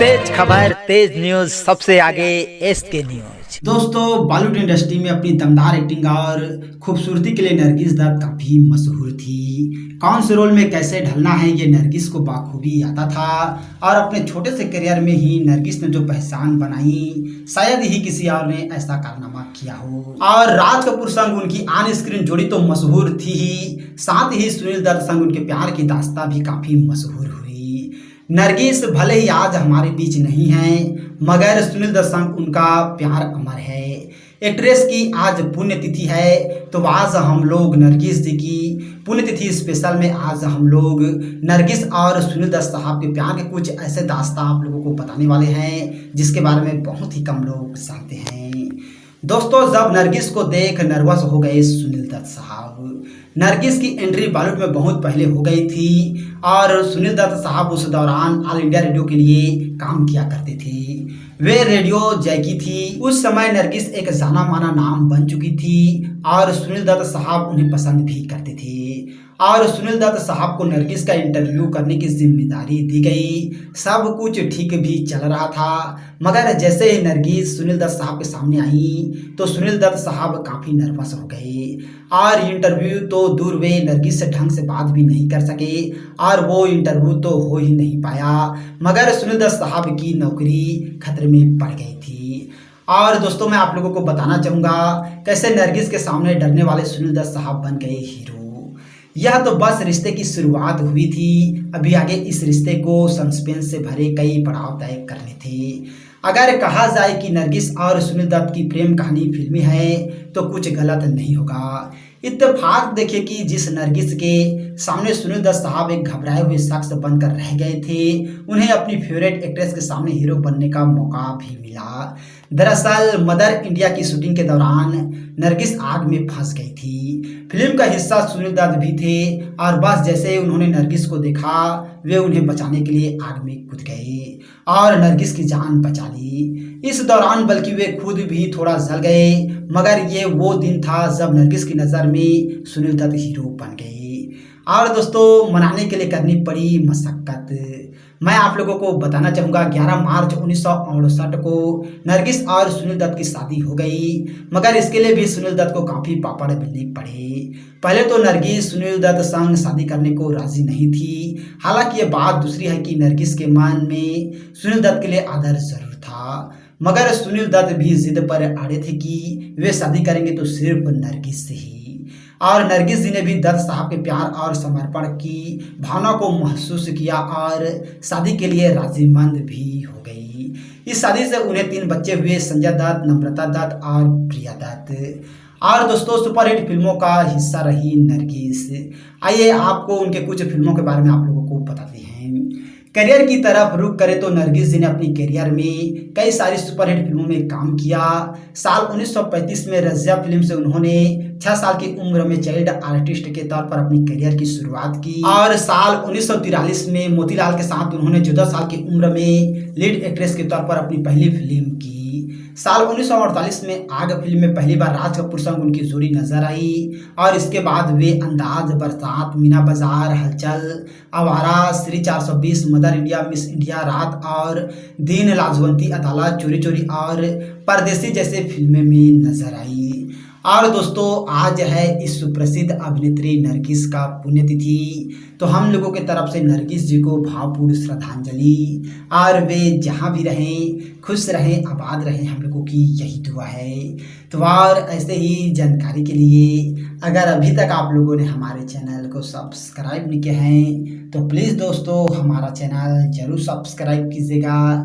तेज खबर तेज न्यूज सबसे आगे एसके न्यूज। दोस्तों, बॉलीवुड इंडस्ट्री में अपनी दमदार एक्टिंग और खूबसूरती के लिए नरगिस दत्त काफी मशहूर थी। कौन से रोल में कैसे ढलना है ये नरगिस को बाखूबी आता था और अपने छोटे से करियर में ही नरगिस ने जो पहचान बनाई, शायद ही किसी और ने ऐसा कारनामा किया हो। और राज कपूर संग उनकी ऑन स्क्रीन जोड़ी तो मशहूर थी ही, साथ ही सुनील दत्त संग उनके प्यार की दास्तां भी काफी मशहूर हुई। नरगिस भले ही आज हमारे बीच नहीं है, मगर सुनील दत्त संग उनका प्यार अमर है। एक्ट्रेस की आज पुण्यतिथि है, तो आज हम लोग नरगिस जी की पुण्यतिथि स्पेशल में आज हम लोग नरगिस और सुनील दत्त साहब के प्यार के कुछ ऐसे दास्तां आप लोगों को बताने वाले हैं जिसके बारे में बहुत ही कम लोग जानते हैं। दोस्तों, जब नरगिस को देख नर्वस हो गए सुनील दत्त साहब। नरगिस की एंट्री बॉलीवुड में बहुत पहले हो गई थी और सुनील दत्त साहब उस दौरान ऑल इंडिया रेडियो के लिए काम किया करते थे। वे रेडियो जैकी थी। उस समय नरगिस एक जाना माना नाम बन चुकी थी और सुनील दत्त साहब उन्हें पसंद भी करते थे। और सुनील दत्त साहब को नरगिस का इंटरव्यू करने की जिम्मेदारी दी गई। सब कुछ ठीक भी चल रहा था, मगर जैसे ही नरगिस सुनील दत्त साहब के सामने आई तो सुनील दत्त साहब काफ़ी नर्वस हो गए और इंटरव्यू तो दूर, वे नरगिस से ढंग से बात भी नहीं कर सके और वो इंटरव्यू तो हो ही नहीं पाया। मगर सुनील दत्त साहब की नौकरी खतरे में पड़ गई थी। और दोस्तों, मैं आप लोगों को बताना चाहूँगा कैसे नरगिस के सामने डरने वाले सुनील दत्त साहब बन गए हीरो। यह तो बस रिश्ते की शुरुआत हुई थी, अभी आगे इस रिश्ते को सस्पेंस से भरे कई पड़ाव तय करने थे। अगर कहा जाए कि नरगिस और सुनील दत्त की प्रेम कहानी फिल्मी है तो कुछ गलत नहीं होगा। इत्तेफाक देखिए कि जिस नरगिस के सामने सुनील दत्त साहब एक घबराए हुए शख्स बनकर रह गए थे, उन्हें अपनी फेवरेट एक्ट्रेस के सामने हीरो बनने का मौका भी मिला। दरअसल मदर इंडिया की शूटिंग के दौरान नरगिस आग में फंस गई थी। फिल्म का हिस्सा सुनील दत्त भी थे और बस जैसे उन्होंने नरगिस को देखा, वे उन्हें बचाने के लिए आग में कूद गए और नरगिस की जान बचा ली। इस दौरान बल्कि वे खुद भी थोड़ा जल गए, मगर ये वो दिन था जब नरगिस की नज़र में सुनील दत्त हीरो बन गए। और दोस्तों, मनाने के लिए करनी पड़ी मशक्क़त। मैं आप लोगों को बताना चाहूँगा 11 मार्च 1968 को नरगिस और सुनील दत्त की शादी हो गई, मगर इसके लिए भी सुनील दत्त को काफ़ी पापड़ बेलने पड़े। पहले तो नरगिस सुनील दत्त संग शादी करने को राजी नहीं थी। हालांकि ये बात दूसरी है कि नरगिस के मन में सुनील दत्त के लिए आदर जरूर था, मगर सुनील दत्त भी जिद पर अड़े थे कि वे शादी करेंगे तो सिर्फ नरगिस से ही। और नरगिस जी ने भी दत्त साहब के प्यार और समर्पण की भावना को महसूस किया और शादी के लिए राजीमंद भी हो गई। इस शादी से उन्हें 3 बच्चे हुए, संजय दत्त, नम्रता दत्त और प्रिया दत्त। और दोस्तों, सुपरहिट फिल्मों का हिस्सा रही नरगिस। आइए आपको उनके कुछ फिल्मों के बारे में आप लोगों को बताते हैं। करियर की तरफ रुख करें तो नरगिस जी ने अपनी करियर में कई सारी सुपरहिट फिल्मों में काम किया। साल 1935 में रज़िया फिल्म से उन्होंने 6 साल की उम्र में चाइल्ड आर्टिस्ट के तौर पर अपनी करियर की शुरुआत की और साल 1943 में मोतीलाल के साथ उन्होंने 14 साल की उम्र में लीड एक्ट्रेस के तौर पर अपनी पहली फिल्म की। साल 1948 में आग फिल्म में पहली बार राज कपूर संग उनकी जोड़ी नजर आई और इसके बाद वे अंदाज, बरसात, मीना बाजार, हलचल, आवारा, Shri 420, mother India, miss India, रात और दिन, लाजवंती, अदालत, चोरी चोरी और परदेसी जैसे फिल्में में नजर आई। और दोस्तों, आज है इस सुप्रसिद्ध अभिनेत्री नरगिस का पुण्यतिथि, तो हम लोगों के तरफ से नरगिस जी को भावपूर्ण श्रद्धांजलि। और वे जहाँ भी रहें, खुश रहें, आबाद रहें, हम लोगों की यही दुआ है। तो और ऐसे ही जानकारी के लिए अगर अभी तक आप लोगों ने हमारे चैनल को सब्सक्राइब नहीं किया है तो प्लीज़ दोस्तों हमारा चैनल ज़रूर सब्सक्राइब कीजिएगा।